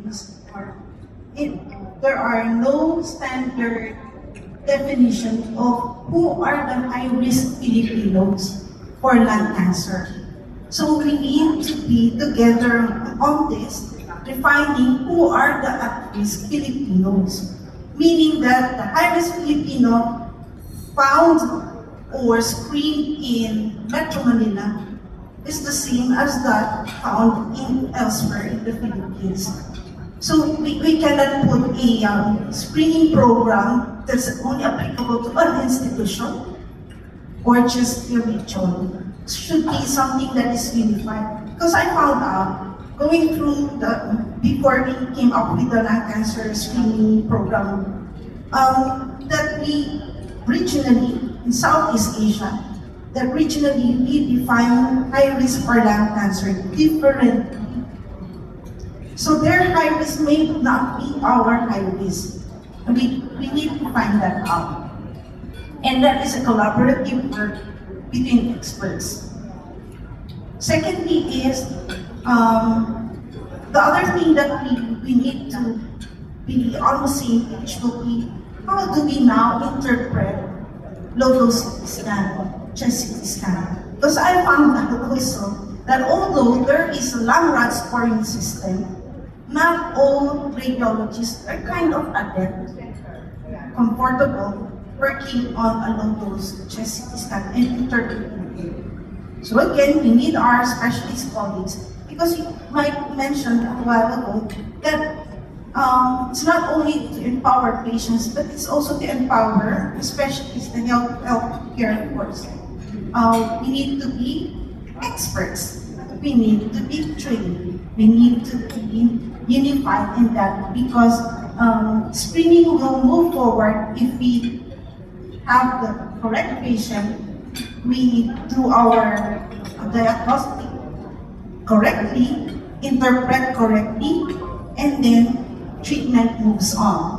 Philippines, there are no standard definition of who are the high-risk Filipinos for lung cancer. So we need to be together on this, defining who are the at-risk Filipinos, meaning that the high-risk Filipino found or screened in Metro Manila is the same as that found in elsewhere in the Philippines. So we cannot put a screening program that's only applicable to an institution or just a region. It should be something that is unified. Because I found out, going through before we came up with the lung cancer screening program, that we regionally, in Southeast Asia, that regionally we define high risk for lung cancer differently. So their high risk may not be our high risk. We need to find that out. And that is a collaborative work between experts. Secondly is, the other thing that we need to be on the same page will be, how do we now interpret low-dose CT scan, chest CT scan? Because I found out also that although there is a lung RAD scoring system, not all radiologists are kind of adept, comfortable working on a low-dose chest CT scan and interpreting it. So again, we need our specialist colleagues, because you might mention a while ago that it's not only to empower patients, but it's also to empower specialists, the healthcare workers. We need to be experts. We need to be trained. We need to be unified in that, because screening will move forward if we have the correct patient, we do our diagnostic correctly, interpret correctly, and then treatment moves on.